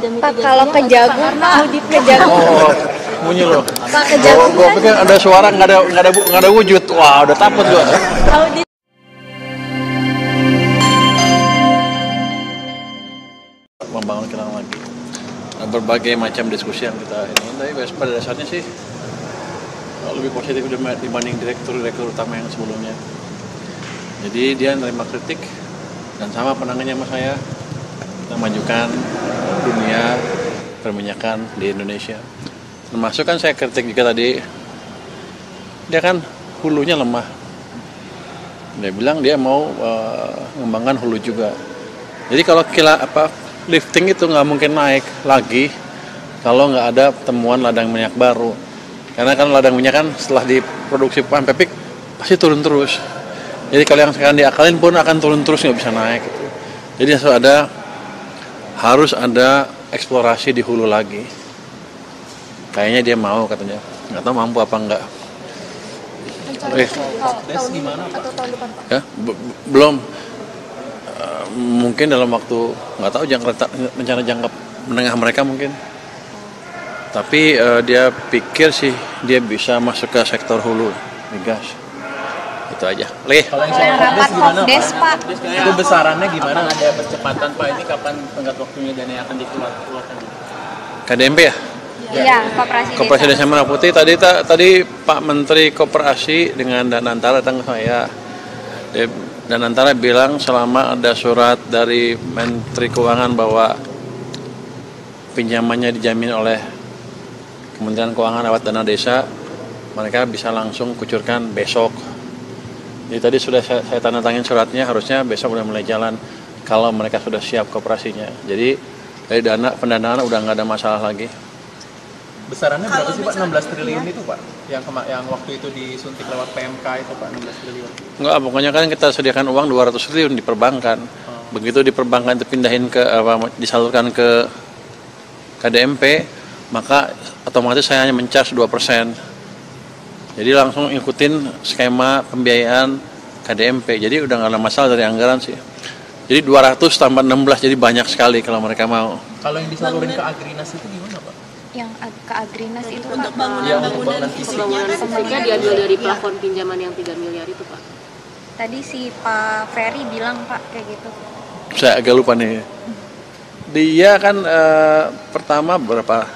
Pak, kalau Kejagung, audit Kejagung. Oh, bunyi loh. Pak, Kejagung. Gue pikir ada suara nggak ada wujud. Wah, udah takut gua. Audit. Membangun kilang lagi. Berbagai macam diskusi yang kita ini, tapi pada dasarnya sih lebih positif dibanding direktur utama yang sebelumnya. Jadi dia menerima kritik dan sama penangannya sama saya, kita majukan dunia perminyakan di Indonesia. Termasuk kan saya kritik juga tadi, dia kan hulunya lemah. Dia bilang dia mau mengembangkan hulu juga. Jadi kalau lifting itu nggak mungkin naik lagi kalau nggak ada temuan ladang minyak baru. Karena kan ladang minyak kan setelah diproduksi PAMPEPIK pasti turun terus. Jadi kalau yang sekarang diakalin pun akan turun terus, nggak bisa naik. Gitu. Jadi harus ada eksplorasi di hulu lagi. Kayaknya dia mau katanya. Nggak tahu mampu apa enggak. Gimana atau tahun depan, Pak? Ya, belum. Mungkin dalam waktu nggak tahu rencana jangka menengah mereka mungkin. Tapi dia pikir sih dia bisa masuk ke sektor hulu migas. Itu aja. Kalau yang rapat Kopdes, Pak. Itu besarannya gimana? Ada percepatan Pak, ini kapan tenggat waktunya dana yang akan dikeluarkan? KDMP ya? Iya, Koperasi Desa Merah Putih. Tadi Pak Menteri Koperasi dengan Danantara datang ke saya. Danantara bilang selama ada surat dari Menteri Keuangan bahwa pinjamannya dijamin oleh Kementerian Keuangan lewat dana desa, mereka bisa langsung kucurkan besok. Jadi tadi sudah saya tanda tangan suratnya, harusnya besok udah mulai jalan kalau mereka sudah siap koperasinya. Jadi dari pendanaan udah nggak ada masalah lagi. Besarannya berapa sih Pak? 16 triliun itu Pak? Yang waktu itu disuntik lewat PMK itu Pak, 16 triliun. Enggak, pokoknya kan kita sediakan uang 200 triliun di perbankan. Begitu di perbankan dipindahin disalurkan ke KDMP, maka otomatis saya hanya mencas 2%. Jadi langsung ikutin skema pembiayaan KDMP. Jadi udah nggak ada masalah dari anggaran sih. Jadi 200 tambah 16, jadi banyak sekali kalau mereka mau. Kalau yang disalurin ke Agrinas itu gimana Pak? Yang ke Agrinas itu Untuk Pak. bangunan fisiknya kan Fisiknya diambil dari plafon pinjaman yang 3 miliar itu Pak. Tadi si Pak Ferry bilang Pak kayak gitu. Saya agak lupa nih. Dia kan pertama berapa?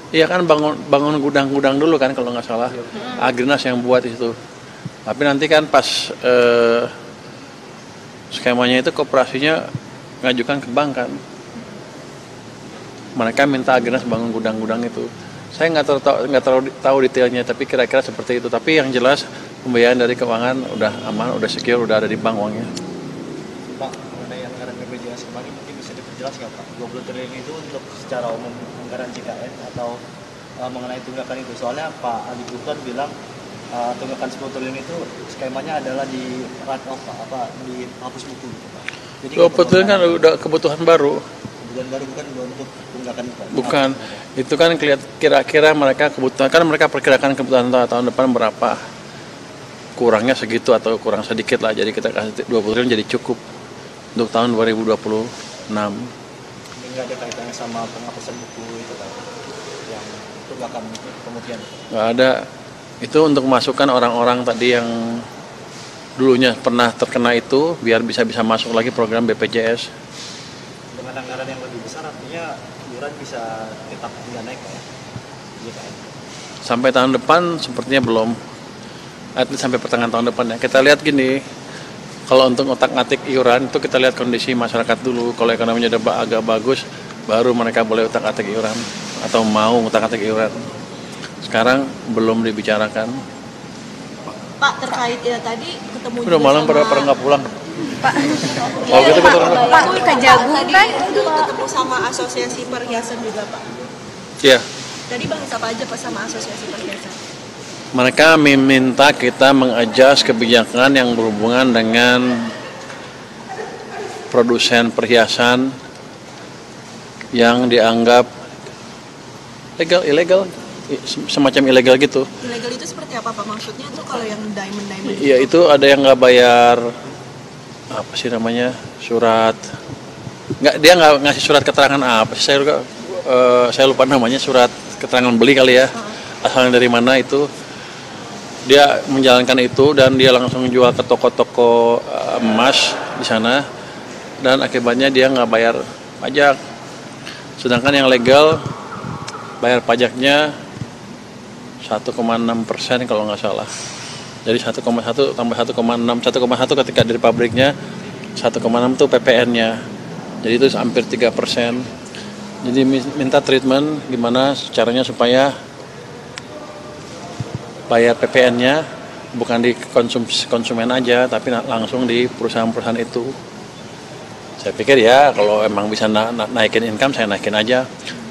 Iya kan bangun gudang-gudang dulu kan kalau nggak salah. Agrinas yang buat itu. Tapi nanti kan pas skemanya itu koperasinya ngajukan ke bank kan. Mereka minta Agrinas bangun gudang-gudang itu. Saya nggak terlalu tahu detailnya, tapi kira-kira seperti itu. Tapi yang jelas pembiayaan dari keuangan udah aman, udah secure, udah ada di bank uangnya. Pak, mengenai anggaran BPJS kemarin mungkin bisa diperjelas nggak Pak? 20 triliun itu untuk secara umum anggaran JKN atau mengenai tunggakan itu? Soalnya Pak Ali Bukhtan bilang tunggakan 10 triliun itu skemanya adalah di write off Pak, dihapus buku gitu Pak. Jadi 20 triliun kan udah kebutuhan baru. Kebutuhan baru bukan untuk tunggakan Pak? Bukan, itu kan kira-kira mereka kebutuhan, kan mereka perkirakan kebutuhan tahun depan berapa. Kurangnya segitu atau kurang sedikit lah, jadi kita kasih 20 triliun jadi cukup untuk tahun 2026. Ini nggak ada kaitannya sama penghapusan buku itu Pak? Yang tunggakan kemudian? Nggak ada, itu untuk memasukkan orang-orang tadi yang dulunya pernah terkena itu, biar bisa masuk lagi program BPJS. Dengan anggaran yang lebih besar artinya iuran bisa tetap tidak naik Pak ya? JKN. Sampai tahun depan sepertinya belum. Sampai pertengahan tahun depan ya. Kita lihat gini, kalau untuk otak-atik iuran itu kita lihat kondisi masyarakat dulu. Kalau ekonominya udah agak bagus, baru mereka boleh otak-atik iuran atau mau otak-atik iuran. Sekarang belum dibicarakan. Pak, terkait ya tadi ketemu Udah malam pada nggak pulang. Pak. Oh gitu betul. Pak, Kejagung tadi kan ketemu sama asosiasi perhiasan juga Pak. Iya. Tadi bahas apa aja Pak sama asosiasi perhiasan? Mereka meminta kita mengadjust kebijakan yang berhubungan dengan produsen perhiasan yang dianggap ilegal, semacam ilegal gitu. Ilegal itu seperti apa Pak? Maksudnya tuh kalau yang diamond Iya, itu ada yang nggak bayar apa sih namanya, surat dia nggak ngasih surat keterangan apa sih, saya lupa namanya, surat keterangan beli kali ya, asalnya dari mana itu. Dia menjalankan itu dan dia langsung jual ke toko-toko emas di sana, dan akibatnya dia nggak bayar pajak. Sedangkan yang legal bayar pajaknya 1,6% kalau nggak salah. Jadi 1,1 tambah 1,6, 1,1 ketika dari pabriknya, 1,6 itu PPN-nya. Jadi itu hampir 3%. Jadi minta treatment gimana caranya supaya bayar PPN-nya bukan di konsumen aja, tapi langsung di perusahaan-perusahaan itu. Saya pikir ya kalau emang bisa naikin income, saya naikin aja.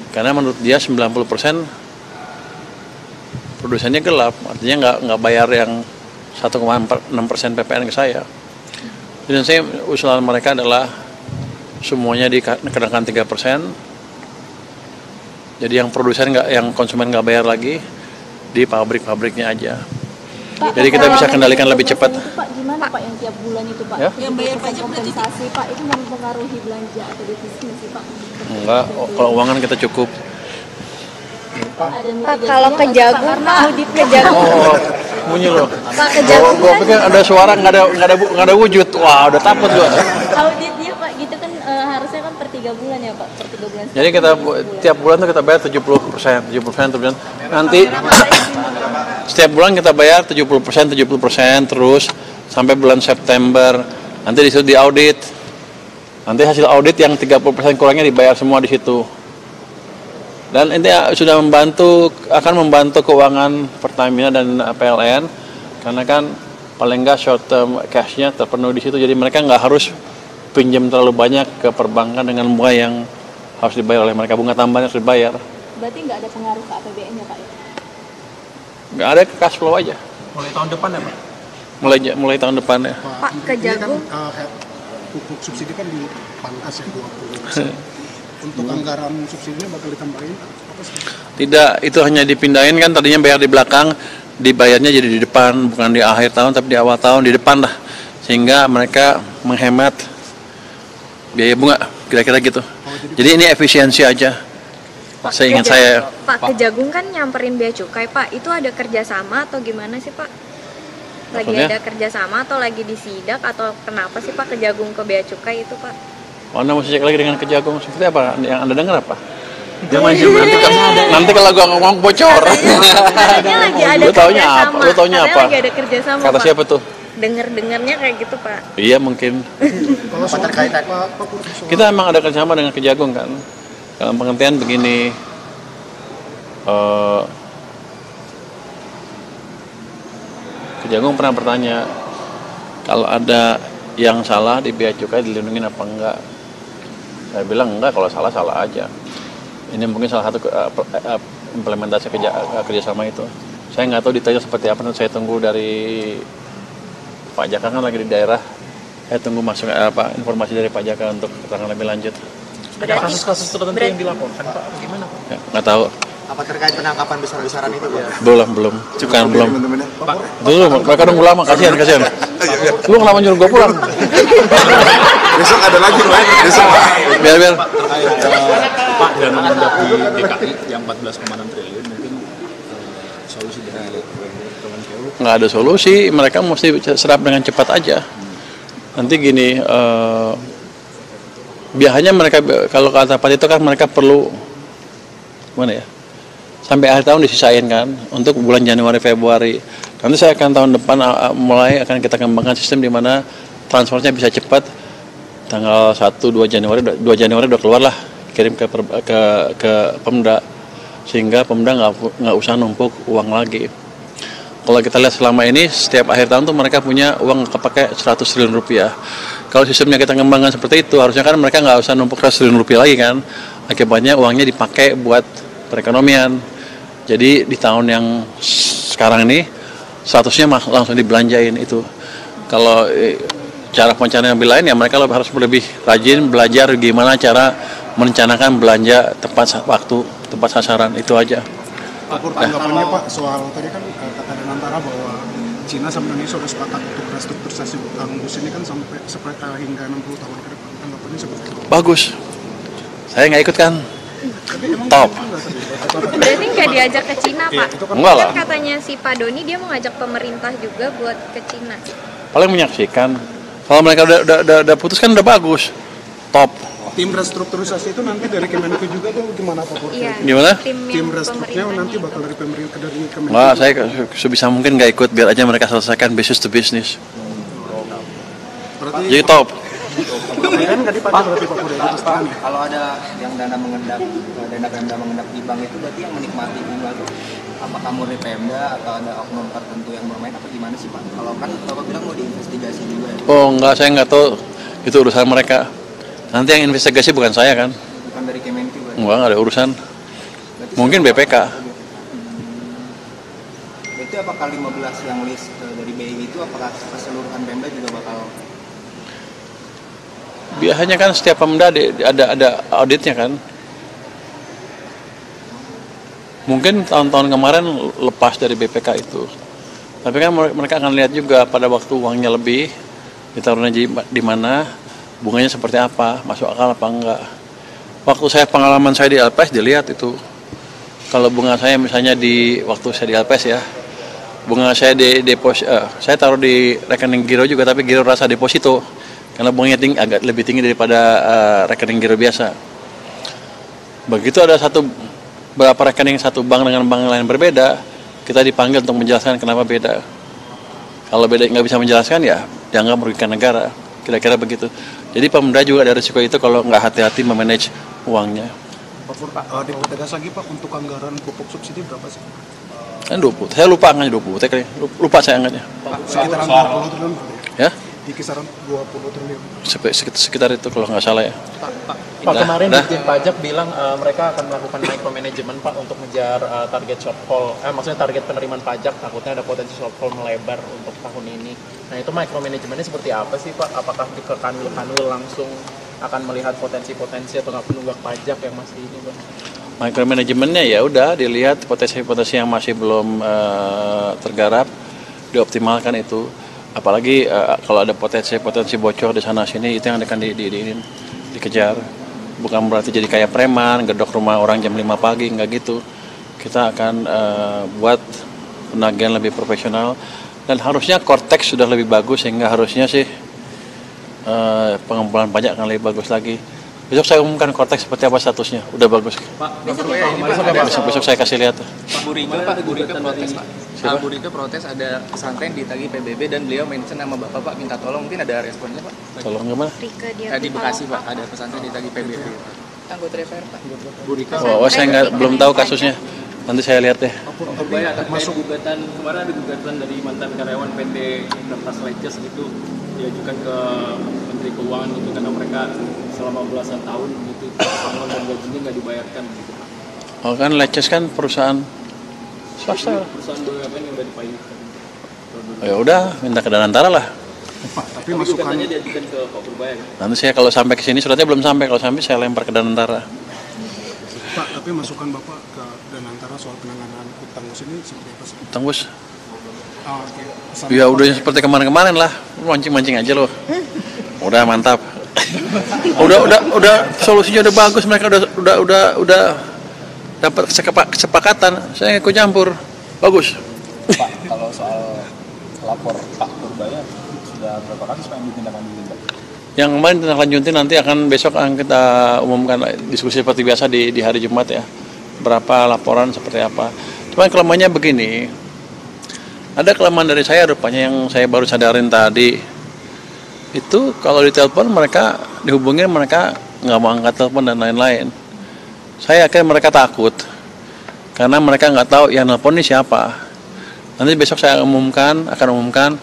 Karena menurut dia 90% produsennya gelap, artinya nggak bayar yang 1,6% PPN ke saya. Dan saya usulan mereka adalah semuanya dikenakan 3%. Jadi yang produsen yang konsumen nggak bayar lagi, di pabrik-pabriknya aja. Pak, jadi kita bisa kendalikan lebih cepat. Itu, Pak, gimana Pak yang tiap bulan itu Pak? Ya? Yang bayar pajak kompensasi Pak, itu mempengaruhi belanja atau defisit nggak sih Pak? Enggak, kalau keuangan kita cukup. Pak, kalau ke Jagung, Pak, audit ke Jagung. Oh, bunyi loh. Pak, ke Jagung Gua kan pikir ada suara nggak ada wujud. Wah, udah takut gua. auditnya Pak, gitu kan harusnya kan per 3 bulan ya Pak, per 3 bulan. Jadi kita tiap bulan tuh kita bayar 70%. Nanti setiap bulan kita bayar 70% terus sampai bulan September. Nanti disitu diaudit. Nanti hasil audit yang 30% kurangnya dibayar semua di situ. Dan ini sudah akan membantu keuangan Pertamina dan PLN, karena kan paling nggak short term cash-nya terpenuhi di situ. Jadi mereka nggak harus pinjam terlalu banyak ke perbankan dengan bunga yang harus dibayar oleh mereka, bunga tambahan harus dibayar. Berarti nggak ada pengaruh ke APBN-nya Pak? Nggak ada, cash flow aja. Mulai tahun depan ya Pak? Mulai tahun depan ya. Pak, ke Jagung. Pupuk subsidi kan dipangkas ya 20%. Untuk anggaran subsidinya bakal ditambahin apa sih? Tidak, itu hanya dipindahin kan, tadinya bayar di belakang, dibayarnya jadi di depan, bukan di akhir tahun tapi di awal tahun, di depan lah. Sehingga mereka menghemat biaya bunga, kira-kira gitu. Jadi ini efisiensi aja. Seingat saya. Pak, ke Jagung kan nyamperin bea cukai Pak, itu ada kerjasama atau gimana sih Pak? Lagi Maksudnya? ada kerjasama atau lagi disidak atau kenapa sih Pak ke Jagung ke bea cukai itu Pak? Anda mesti cek lagi dengan Kejagung, seperti apa? Yang Anda dengar apa? Dia maju nanti kalau gua ngomong bocor. Katanya lagi ada Lu taunya kerjasama. apa? Lu taunya Katanya apa? lagi ada kerjasama Kata Pak. siapa tuh? Dengar-dengarnya kayak gitu Pak. Iya mungkin. Kalau soal terkait Kita emang ada kerjasama dengan Kejagung kan. Dalam pengertian begini, Kejagung pernah bertanya kalau ada yang salah di bea cukai dilindungin apa enggak. Saya bilang enggak, kalau salah aja. Ini mungkin salah satu implementasi kerjasama itu. Saya nggak tahu detailnya seperti apa, saya tunggu dari Pak Jaka kan lagi di daerah. Saya tunggu masuk informasi dari Pak Jaka untuk keterangan lebih lanjut. Ada kasus-kasus tertentu yang dilaporkan Pak? Gimana Pak? Ya, nggak tahu. Apa terkait penangkapan besar-besaran itu Pak? Belum. Belum. Dulu mereka nunggu lama, kasihan. Lu kenapa nyuruh gua pulang? Besok ada lagi Pak. Besok Pak. Biar. Pak, dana mendak di DKI yang 14,6 triliun mungkin solusi dari Kemenkeu? Nggak ada solusi, mereka mesti serap dengan cepat aja. Nanti gini, biasanya mereka kalau kata Pak itu kan mereka perlu mana ya? Sampai akhir tahun disisain kan untuk bulan Januari Februari. Nanti saya akan tahun depan mulai akan kita kembangkan sistem di mana transfernya bisa cepat. Tanggal 1-2 Januari udah keluar lah, kirim ke Pemda, sehingga Pemda nggak usah numpuk uang lagi. Kalau kita lihat selama ini setiap akhir tahun tuh mereka punya uang kepake 100 triliun rupiah. Kalau sistemnya kita kembangkan seperti itu, harusnya kan mereka nggak usah numpuk 100 triliun rupiah lagi kan. Akibatnya uangnya dipakai buat perekonomian. Jadi di tahun yang sekarang ini 100-nya langsung dibelanjain itu. Kalau cara perencanaan yang lain ya mereka harus lebih rajin belajar gimana cara merencanakan belanja tepat waktu, tepat sasaran, itu aja. Pak, tanggapannya Pak soal tadi kan kata Danantara bahwa Cina sama Indonesia sudah sepakat untuk restrukturisasi utang bus ini kan sampai hingga 60 tahun ke depan. tanggapannya seperti apa? Bagus. Saya nggak ikut kan. Tapi emang Top. Berarti nggak diajak ke Cina, Pak? Enggak lah. Kan katanya si Pak Doni dia mau ngajak pemerintah juga buat ke Cina. Paling menyaksikan. Kalau mereka udah putus kan udah bagus. Top. Tim restrukturisasi itu nanti dari Kemenku juga tuh gimana Pak Pur? Iya. Gimana? Tim restrukturnya nanti bakal dari pemerintah dari Kemenku. Nggak, saya sebisa mungkin nggak ikut. Biar aja mereka selesaikan business to business. Berarti Jadi top. kan nggak dipakai berarti Pak Pur ya? Kalau ada yang dana mengendap, dana Pemda mengendap di bank itu berarti yang menikmati bunga itu apakah murni Pemda atau ada oknum tertentu yang bermain apa gimana sih Pak? Kalau kan Bapak bilang mau diinvestigasi juga ya. Oh enggak, saya nggak tahu. Itu urusan mereka. Nanti yang investigasi bukan saya kan. Bukan dari Kemenku berarti. Enggak ada urusan. Berarti Mungkin BPK. Berarti apakah 15 yang list dari BI itu apakah keseluruhan Pemda juga bakal? Biasanya kan setiap Pemda ada auditnya kan. Mungkin tahun-tahun kemarin lepas dari BPK itu. Tapi kan mereka akan lihat juga pada waktu uangnya lebih, ditaruhnya di mana, bunganya seperti apa, masuk akal apa enggak. Waktu pengalaman saya di LPS dilihat itu. Kalau bunga saya misalnya waktu saya di LPS ya, bunga saya saya taruh di rekening giro juga, tapi giro rasa deposito. Karena bunganya agak lebih tinggi daripada rekening giro biasa. Begitu ada berapa rekening satu bank dengan bank lain berbeda, kita dipanggil untuk menjelaskan kenapa beda. Kalau beda nggak bisa menjelaskan ya dianggap merugikan negara, kira-kira begitu. Jadi Pemda juga ada risiko itu kalau nggak hati-hati memanage uangnya. Pak, dipertegas lagi Pak untuk anggaran pupuk subsidi berapa sih? Kan 20, saya lupa angkanya 20, lupa saya angkanya. Sekitaran 20 triliun. Ya? Di kisaran 20 triliun. Sekitar itu kalau nggak salah ya. Pak kemarin Dirjen Pajak bilang mereka akan melakukan micromanagement Pak untuk mengejar target shortfall, maksudnya target penerimaan pajak, takutnya ada potensi shortfall melebar untuk tahun ini. Nah itu micromanagementnya seperti apa sih Pak? Apakah ke kanwil langsung akan melihat potensi-potensi atau nggak penunggak pajak yang masih ini Pak? Micromanagementnya ya udah dilihat potensi-potensi yang masih belum tergarap, dioptimalkan itu. Apalagi kalau ada potensi bocor di sana sini itu yang akan dikejar. Bukan berarti jadi kayak preman, gedok rumah orang jam 5 pagi, nggak gitu. Kita akan buat penagihan lebih profesional dan harusnya Cortex sudah lebih bagus sehingga harusnya sih pengumpulan pajak akan lebih bagus lagi. Besok saya umumkan Cortex seperti apa statusnya, udah bagus. Besok saya kasih lihat. Pak Burika protes Pak. Pak Burika protes ada pesantren ditagih PBB dan beliau mention nama Bapak Pak minta tolong, mungkin ada responnya Pak? Tolong gimana? Di Bekasi Pak ada pesantren ditagih PBB. Anggota DPR Pak. Burika. Oh saya belum tahu kasusnya. Nanti saya lihat deh. Masuk gugatan kemarin ada gugatan dari mantan karyawan PT Kertas Leces gitu diajukan ke Menteri Keuangan gitu karena mereka selama belasan tahun gitu pesangon dan gajinya nggak dibayarkan gitu. Oh kan Leces kan perusahaan swasta. Perusahaan BUMN yang udah dipayungkan. Ya udah minta ke Danantara lah. Pak, tapi masukannya diajukan ke Pak Purbaya. Nanti saya kalau sampai ke sini suratnya belum sampai, kalau sampai saya lempar ke Danantara. Pak, tapi masukan Bapak ke Danantara soal penanganan hutang ini seperti apa sih? Hutang bos. Oke. Ya udah seperti kemarin-kemarin lah, mancing-mancing aja loh. Udah mantap. udah solusinya udah bagus, mereka udah dapat kesepakatan. Saya ikut campur, bagus. Pak, kalau soal lapor Pak Purbaya sudah berapa kali Pak yang ditindaklanjuti Pak? Yang kemarin tindak nanti besok akan kita umumkan diskusi seperti biasa di hari Jumat ya. Berapa laporan seperti apa. Cuma kelemahannya begini. Ada kelemahan dari saya rupanya yang saya baru sadarin tadi. Itu kalau ditelepon mereka dihubungin mereka nggak mau angkat telepon dan lain-lain. Saya yakin mereka takut karena mereka nggak tahu yang nelpon ini siapa. Nanti besok saya akan umumkan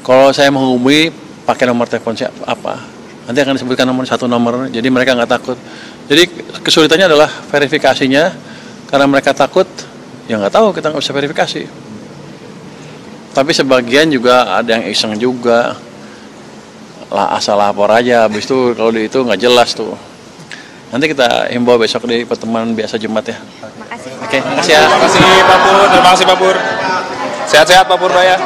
kalau saya menghubungi pakai nomor telepon siapa apa. Nanti akan disebutkan satu nomor, jadi mereka nggak takut. Jadi kesulitannya adalah verifikasinya karena mereka takut, ya nggak tahu kita nggak bisa verifikasi. Tapi sebagian juga ada yang iseng juga, lah asal lapor aja, habis itu kalau di itu nggak jelas tuh. Nanti kita himbau besok di pertemuan biasa Jumat ya. Makasih. Oke, makasih ya. Terima kasih Pak Pur, terima kasih Pak Pur. Sehat-sehat Pak Purbaya.